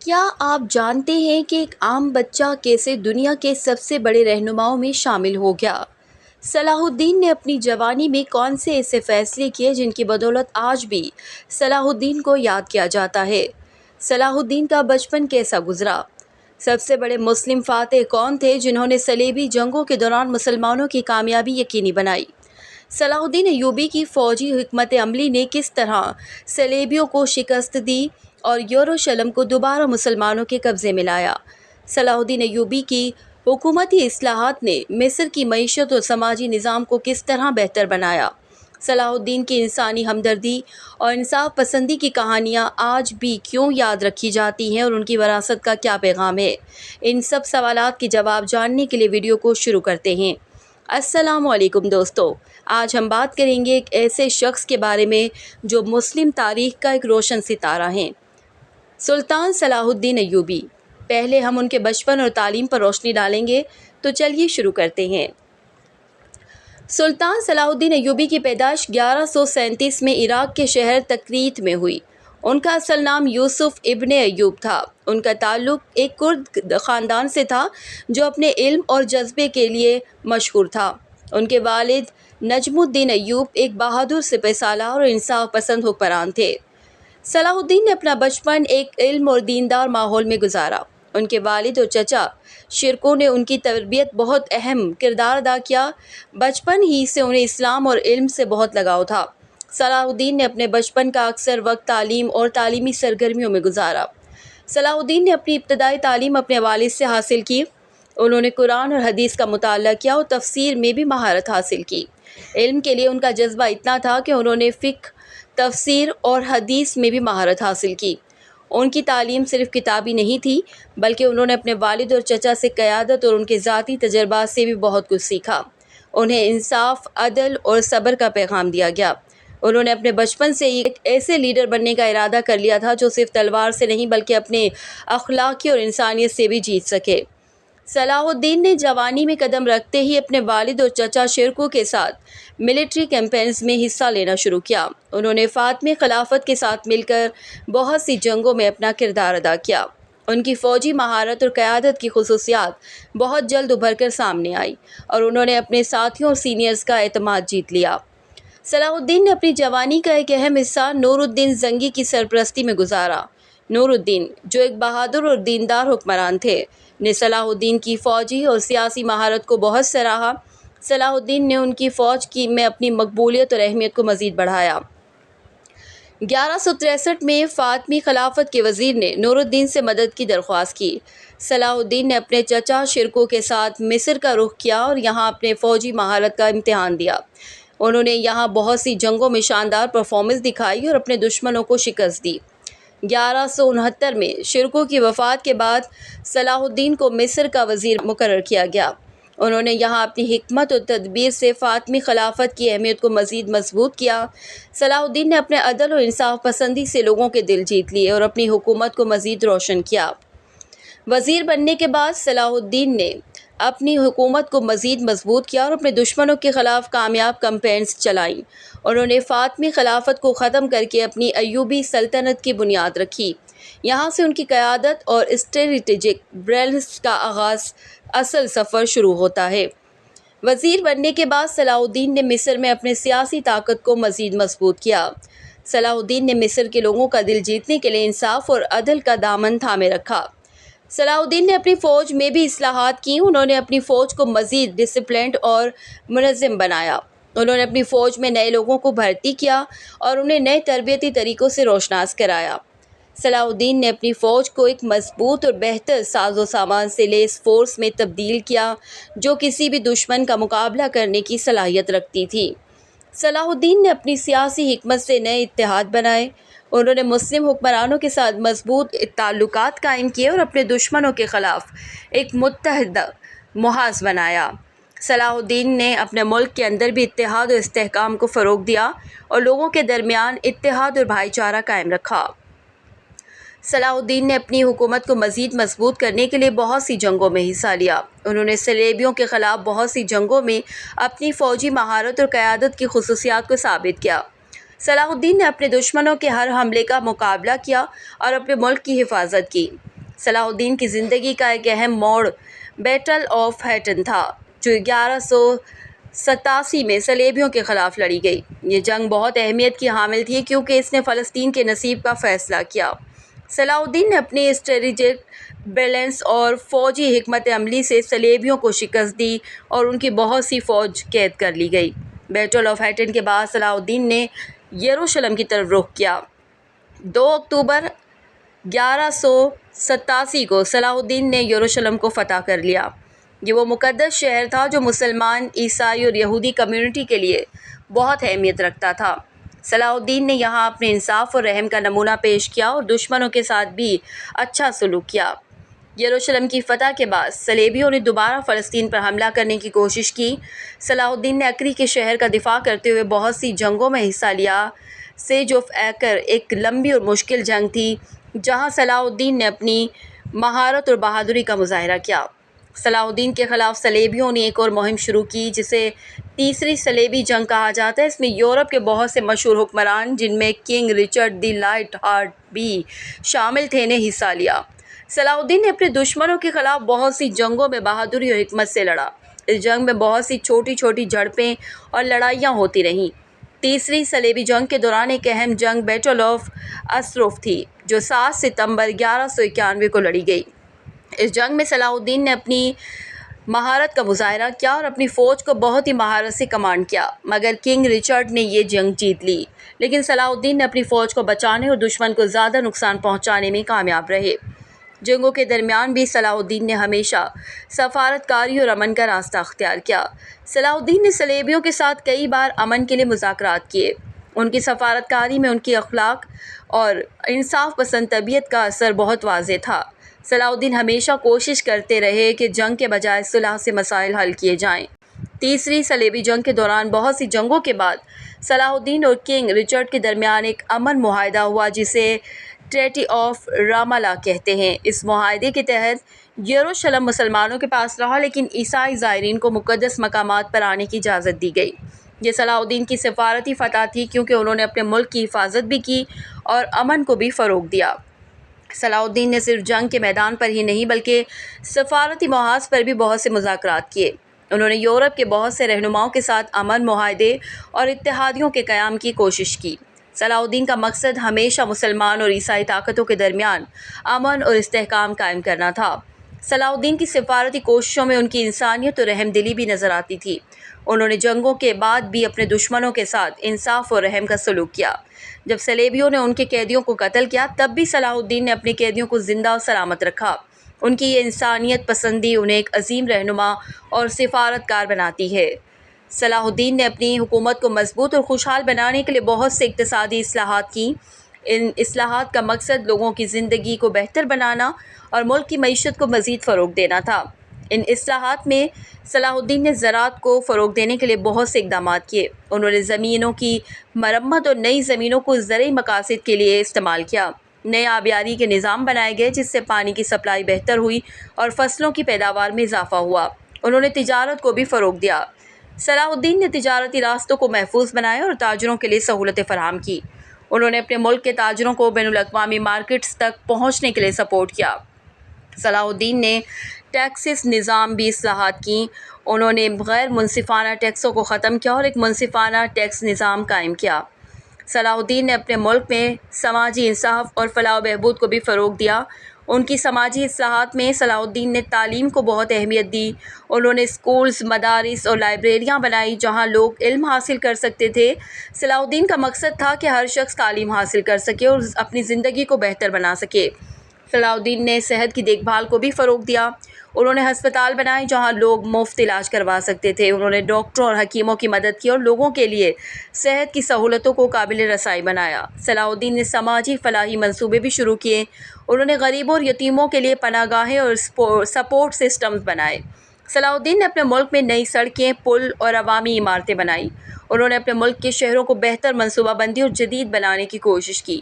کیا آپ جانتے ہیں کہ ایک عام بچہ کیسے دنیا کے سب سے بڑے رہنماؤں میں شامل ہو گیا؟ صلاح الدین نے اپنی جوانی میں کون سے ایسے فیصلے کیے جن کی بدولت آج بھی صلاح الدین کو یاد کیا جاتا ہے؟ صلاح الدین کا بچپن کیسا گزرا؟ سب سے بڑے مسلم فاتح کون تھے جنہوں نے صلیبی جنگوں کے دوران مسلمانوں کی کامیابی یقینی بنائی؟ صلاح الدین ایوبی کی فوجی حکمت عملی نے کس طرح صلیبیوں کو شکست دی اور یروشلم کو دوبارہ مسلمانوں کے قبضے میں لایا؟ صلاح الدین ایوبی کی حکومتی اصلاحات نے مصر کی معیشت اور سماجی نظام کو کس طرح بہتر بنایا؟ صلاح الدین کی انسانی ہمدردی اور انصاف پسندی کی کہانیاں آج بھی کیوں یاد رکھی جاتی ہیں اور ان کی وراثت کا کیا پیغام ہے؟ ان سب سوالات کے جواب جاننے کے لیے ویڈیو کو شروع کرتے ہیں۔ السلام علیکم دوستو، آج ہم بات کریں گے ایک ایسے شخص کے بارے میں جو مسلم تاریخ کا ایک روشن ستارہ ہیں، سلطان صلاح الدین ایوبی۔ پہلے ہم ان کے بچپن اور تعلیم پر روشنی ڈالیں گے، تو چلیے شروع کرتے ہیں۔ سلطان صلاح الدین ایوبی کی پیدائش 1137 میں عراق کے شہر تکریت میں ہوئی۔ ان کا اصل نام یوسف ابن ایوب تھا۔ ان کا تعلق ایک کرد خاندان سے تھا جو اپنے علم اور جذبے کے لیے مشہور تھا۔ ان کے والد نجم الدین ایوب ایک بہادر سپہ سالار اور انصاف پسند حکمران تھے۔ صلاح الدین نے اپنا بچپن ایک علم اور دیندار ماحول میں گزارا۔ ان کے والد اور چچا شرکوں نے ان کی تربیت بہت اہم کردار ادا کیا۔ بچپن ہی سے انہیں اسلام اور علم سے بہت لگاؤ تھا۔ صلاح الدین نے اپنے بچپن کا اکثر وقت تعلیم اور تعلیمی سرگرمیوں میں گزارا۔ صلاح الدین نے اپنی ابتدائی تعلیم اپنے والد سے حاصل کی۔ انہوں نے قرآن اور حدیث کا مطالعہ کیا اور تفسیر میں بھی مہارت حاصل کی۔ علم کے لیے ان کا جذبہ اتنا تھا کہ انہوں نے فقہ، تفسیر اور حدیث میں بھی مہارت حاصل کی۔ ان کی تعلیم صرف کتابی نہیں تھی، بلکہ انہوں نے اپنے والد اور چچا سے قیادت اور ان کے ذاتی تجربات سے بھی بہت کچھ سیکھا۔ انہیں انصاف، عدل اور صبر کا پیغام دیا گیا۔ انہوں نے اپنے بچپن سے ہی ایک ایسے لیڈر بننے کا ارادہ کر لیا تھا جو صرف تلوار سے نہیں بلکہ اپنے اخلاقی اور انسانیت سے بھی جیت سکے۔ صلاح الدین نے جوانی میں قدم رکھتے ہی اپنے والد اور چچا شرکوں کے ساتھ ملٹری کیمپینز میں حصہ لینا شروع کیا۔ انہوں نے فاطمی خلافت کے ساتھ مل کر بہت سی جنگوں میں اپنا کردار ادا کیا۔ ان کی فوجی مہارت اور قیادت کی خصوصیات بہت جلد ابھر کر سامنے آئی اور انہوں نے اپنے ساتھیوں اور سینئرز کا اعتماد جیت لیا۔ صلاح الدین نے اپنی جوانی کا ایک اہم حصہ نور الدین زنگی کی سرپرستی میں گزارا۔ نور الدین، جو ایک بہادر اور دیندار حکمران تھے، نے صلاح الدین کی فوجی اور سیاسی مہارت کو بہت سراہا۔ صلاح الدین نے ان کی فوج میں اپنی مقبولیت اور اہمیت کو مزید بڑھایا۔ 1163 میں فاطمی خلافت کے وزیر نے نور الدین سے مدد کی درخواست کی۔ صلاح الدین نے اپنے چچا شرکوں کے ساتھ مصر کا رخ کیا اور یہاں اپنے فوجی مہارت کا امتحان دیا۔ انہوں نے یہاں بہت سی جنگوں میں شاندار پرفارمنس دکھائی اور اپنے دشمنوں کو شکست دی۔ 1169 میں شرکوں کی وفات کے بعد صلاح الدین کو مصر کا وزیر مقرر کیا گیا۔ انہوں نے یہاں اپنی حکمت اور تدبیر سے فاطمی خلافت کی اہمیت کو مزید مضبوط کیا۔ صلاح الدین نے اپنے عدل اور انصاف پسندی سے لوگوں کے دل جیت لیے اور اپنی حکومت کو مزید روشن کیا۔ وزیر بننے کے بعد صلاح الدین نے اپنی حکومت کو مزید مضبوط کیا اور اپنے دشمنوں کے خلاف کامیاب کیمپینز چلائیں۔ انہوں نے فاطمی خلافت کو ختم کر کے اپنی ایوبی سلطنت کی بنیاد رکھی۔ یہاں سے ان کی قیادت اور اسٹریٹجک بریلنس کا آغاز اصل سفر شروع ہوتا ہے۔ وزیر بننے کے بعد صلاح الدین نے مصر میں اپنے سیاسی طاقت کو مزید مضبوط کیا۔ صلاح الدین نے مصر کے لوگوں کا دل جیتنے کے لیے انصاف اور عدل کا دامن تھامے رکھا۔ صلاح الدین نے اپنی فوج میں بھی اصلاحات کی۔ انہوں نے اپنی فوج کو مزید ڈسپلنڈ اور منظم بنایا۔ انہوں نے اپنی فوج میں نئے لوگوں کو بھرتی کیا اور انہیں نئے تربیتی طریقوں سے روشناس کرایا۔ صلاح الدین نے اپنی فوج کو ایک مضبوط اور بہتر ساز و سامان سے لیس فورس میں تبدیل کیا جو کسی بھی دشمن کا مقابلہ کرنے کی صلاحیت رکھتی تھی۔ صلاح الدین نے اپنی سیاسی حکمت سے نئے اتحاد بنائے۔ انہوں نے مسلم حکمرانوں کے ساتھ مضبوط تعلقات قائم کیے اور اپنے دشمنوں کے خلاف ایک متحد محاذ بنایا۔ صلاح الدین نے اپنے ملک کے اندر بھی اتحاد اور استحکام کو فروغ دیا اور لوگوں کے درمیان اتحاد اور بھائی چارہ قائم رکھا۔ صلاح الدین نے اپنی حکومت کو مزید مضبوط کرنے کے لیے بہت سی جنگوں میں حصہ لیا۔ انہوں نے صلیبیوں کے خلاف بہت سی جنگوں میں اپنی فوجی مہارت اور قیادت کی خصوصیات کو ثابت کیا۔ صلاح الدین نے اپنے دشمنوں کے ہر حملے کا مقابلہ کیا اور اپنے ملک کی حفاظت کی۔ صلاح الدین کی زندگی کا ایک اہم موڑ بیٹل آف ہیٹن تھا جو 1187 میں صلیبیوں کے خلاف لڑی گئی۔ یہ جنگ بہت اہمیت کی حامل تھی کیونکہ اس نے فلسطین کے نصیب کا فیصلہ کیا۔ صلاح الدین نے اپنی اسٹریٹجک بیلنس اور فوجی حکمت عملی سے صلیبیوں کو شکست دی اور ان کی بہت سی فوج قید کر لی گئی۔ بیٹل آف ہیٹن کے بعد صلاح الدین نے یروشلم کی طرف رخ کیا۔ 2 اکتوبر 1187 کو صلاح الدین نے یروشلم کو فتح کر لیا۔ یہ وہ مقدس شہر تھا جو مسلمان، عیسائی اور یہودی کمیونٹی کے لیے بہت اہمیت رکھتا تھا۔ صلاح الدین نے یہاں اپنے انصاف اور رحم کا نمونہ پیش کیا اور دشمنوں کے ساتھ بھی اچھا سلوک کیا۔ یروشلم کی فتح کے بعد صلیبیوں نے دوبارہ فلسطین پر حملہ کرنے کی کوشش کی۔ صلاح الدین نے اکری کے شہر کا دفاع کرتے ہوئے بہت سی جنگوں میں حصہ لیا۔ سیج آف ایکر ایک لمبی اور مشکل جنگ تھی جہاں صلاح الدین نے اپنی مہارت اور بہادری کا مظاہرہ کیا۔ صلاح الدین کے خلاف صلیبیوں نے ایک اور مہم شروع کی جسے تیسری صلیبی جنگ کہا جاتا ہے۔ اس میں یورپ کے بہت سے مشہور حکمران جن میں king Richard the light heart بھی شامل تھے نے حصہ لیا۔ صلاح الدین نے اپنے دشمنوں کے خلاف بہت سی جنگوں میں بہادری اور حکمت سے لڑا۔ اس جنگ میں بہت سی چھوٹی چھوٹی جھڑپیں اور لڑائیاں ہوتی رہیں۔ تیسری صلیبی جنگ کے دوران ایک اہم جنگ بیٹل آف اسروف تھی جو 7 ستمبر 1191 کو لڑی گئی۔ اس جنگ میں صلاح الدین نے اپنی مہارت کا مظاہرہ کیا اور اپنی فوج کو بہت ہی مہارت سے کمانڈ کیا، مگر کنگ رچرڈ نے یہ جنگ جیت لی، لیکن صلاح الدین نے اپنی فوج کو بچانے اور دشمن کو زیادہ نقصان پہنچانے میں کامیاب رہے۔ جنگوں کے درمیان بھی صلاح الدین نے ہمیشہ سفارت کاری اور امن کا راستہ اختیار کیا۔ صلاح الدین نے صلیبیوں کے ساتھ کئی بار امن کے لیے مذاکرات کیے۔ ان کی سفارت کاری میں ان کی اخلاق اور انصاف پسند طبیعت کا اثر بہت واضح تھا۔ صلاح الدین ہمیشہ کوشش کرتے رہے کہ جنگ کے بجائے صلح سے مسائل حل کیے جائیں۔ تیسری صلیبی جنگ کے دوران بہت سی جنگوں کے بعد صلاح الدین اور کنگ رچرڈ کے درمیان ایک امن معاہدہ ہوا جسے ٹریٹی آف رامالہ کہتے ہیں۔ اس معاہدے کے تحت یروشلم مسلمانوں کے پاس رہا لیکن عیسائی زائرین کو مقدس مقامات پر آنے کی اجازت دی گئی۔ یہ صلاح الدین کی سفارتی فتح تھی کیونکہ انہوں نے اپنے ملک کی حفاظت بھی کی اور امن کو بھی فروغ دیا۔ صلاح الدین نے صرف جنگ کے میدان پر ہی نہیں بلکہ سفارتی محاذ پر بھی بہت سے مذاکرات کیے۔ انہوں نے یورپ کے بہت سے رہنماؤں کے ساتھ امن معاہدے اور اتحادیوں کے قیام کی کوشش کی۔ صلاح الدین کا مقصد ہمیشہ مسلمان اور عیسائی طاقتوں کے درمیان امن اور استحکام قائم کرنا تھا۔ صلاح الدین کی سفارتی کوششوں میں ان کی انسانیت اور رحم دلی بھی نظر آتی تھی۔ انہوں نے جنگوں کے بعد بھی اپنے دشمنوں کے ساتھ انصاف اور رحم کا سلوک کیا۔ جب صلیبیوں نے ان کے قیدیوں کو قتل کیا تب بھی صلاح الدین نے اپنے قیدیوں کو زندہ اور سلامت رکھا۔ ان کی یہ انسانیت پسندی انہیں ایک عظیم رہنما اور سفارت کار بناتی ہے۔ صلاح الدین نے اپنی حکومت کو مضبوط اور خوشحال بنانے کے لیے بہت سے اقتصادی اصلاحات کیں۔ ان اصلاحات کا مقصد لوگوں کی زندگی کو بہتر بنانا اور ملک کی معیشت کو مزید فروغ دینا تھا۔ ان اصلاحات میں صلاح الدین نے زراعت کو فروغ دینے کے لیے بہت سے اقدامات کیے۔ انہوں نے زمینوں کی مرمت اور نئی زمینوں کو زرعی مقاصد کے لیے استعمال کیا۔ نئے آبیاری کے نظام بنائے گئے جس سے پانی کی سپلائی بہتر ہوئی اور فصلوں کی پیداوار میں اضافہ ہوا۔ انہوں نے تجارت کو بھی فروغ دیا۔ صلاح الدین نے تجارتی راستوں کو محفوظ بنایا اور تاجروں کے لیے سہولتیں فراہم کی۔ انہوں نے اپنے ملک کے تاجروں کو بین الاقوامی مارکیٹس تک پہنچنے کے لیے سپورٹ کیا۔ صلاح الدین نے ٹیکسس نظام بھی اصلاحات کیں۔ انہوں نے غیر منصفانہ ٹیکسوں کو ختم کیا اور ایک منصفانہ ٹیکس نظام قائم کیا۔ صلاح الدین نے اپنے ملک میں سماجی انصاف اور فلاح و بہبود کو بھی فروغ دیا۔ ان کی سماجی اصلاحات میں صلاح الدین نے تعلیم کو بہت اہمیت دی۔ انہوں نے اسکولز، مدارس اور لائبریریاں بنائی جہاں لوگ علم حاصل کر سکتے تھے۔ صلاح الدین کا مقصد تھا کہ ہر شخص تعلیم حاصل کر سکے اور اپنی زندگی کو بہتر بنا سکے۔ صلاح الدین نے صحت کی دیکھ بھال کو بھی فروغ دیا۔ انہوں نے ہسپتال بنائے جہاں لوگ مفت علاج کروا سکتے تھے۔ انہوں نے ڈاکٹروں اور حکیموں کی مدد کی اور لوگوں کے لیے صحت کی سہولتوں کو قابل رسائی بنایا۔ صلاح الدین نے سماجی فلاحی منصوبے بھی شروع کیے۔ انہوں نے غریبوں اور یتیموں کے لیے پناہ گاہیں اور سپورٹ سسٹمز بنائے۔ صلاح الدین نے اپنے ملک میں نئی سڑکیں، پل اور عوامی عمارتیں بنائیں۔ انہوں نے اپنے ملک کے شہروں کو بہتر منصوبہ بندی اور جدید بنانے کی کوشش کی۔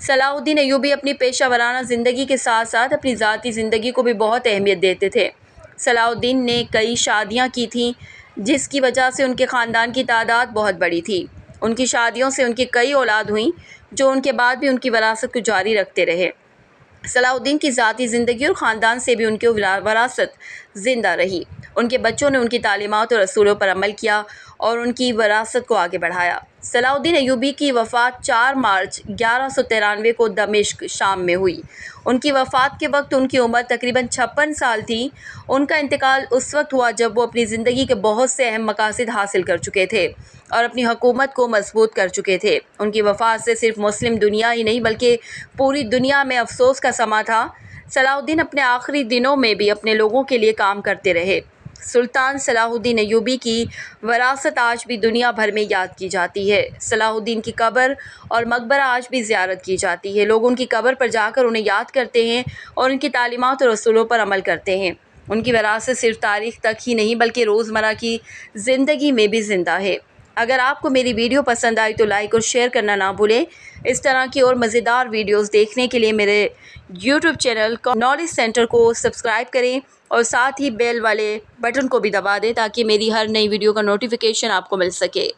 صلاح الدین ایوبی اپنی پیشہ ورانہ زندگی کے ساتھ ساتھ اپنی ذاتی زندگی کو بھی بہت اہمیت دیتے تھے۔ صلاح الدین نے کئی شادیاں کی تھیں جس کی وجہ سے ان کے خاندان کی تعداد بہت بڑی تھی۔ ان کی شادیوں سے ان کی کئی اولاد ہوئیں جو ان کے بعد بھی ان کی وراثت کو جاری رکھتے رہے۔ صلاح الدین کی ذاتی زندگی اور خاندان سے بھی ان کی وراثت زندہ رہی۔ ان کے بچوں نے ان کی تعلیمات اور اصولوں پر عمل کیا اور ان کی وراثت کو آگے بڑھایا۔ صلاح الدین ایوبی کی وفات 4 مارچ 1193 کو دمشق، شام میں ہوئی۔ ان کی وفات کے وقت ان کی عمر تقریباً 56 سال تھی۔ ان کا انتقال اس وقت ہوا جب وہ اپنی زندگی کے بہت سے اہم مقاصد حاصل کر چکے تھے اور اپنی حکومت کو مضبوط کر چکے تھے۔ ان کی وفات سے صرف مسلم دنیا ہی نہیں بلکہ پوری دنیا میں افسوس کا سما تھا۔ صلاح الدین اپنے آخری دنوں میں بھی اپنے لوگوں کے لیے کام کرتے رہے۔ سلطان صلاح الدین ایوبی کی وراثت آج بھی دنیا بھر میں یاد کی جاتی ہے۔ صلاح الدین کی قبر اور مقبرہ آج بھی زیارت کی جاتی ہے۔ لوگ ان کی قبر پر جا کر انہیں یاد کرتے ہیں اور ان کی تعلیمات اور اصولوں پر عمل کرتے ہیں۔ ان کی وراثت صرف تاریخ تک ہی نہیں بلکہ روزمرہ کی زندگی میں بھی زندہ ہے۔ اگر آپ کو میری ویڈیو پسند آئی تو لائک اور شیئر کرنا نہ بھولیں۔ اس طرح کی اور مزیدار ویڈیوز دیکھنے کے لیے میرے یوٹیوب چینل نالج سینٹر کو سبسکرائب کریں اور ساتھ ہی بیل والے بٹن کو بھی دبا دیں تاکہ میری ہر نئی ویڈیو کا نوٹیفیکیشن آپ کو مل سکے۔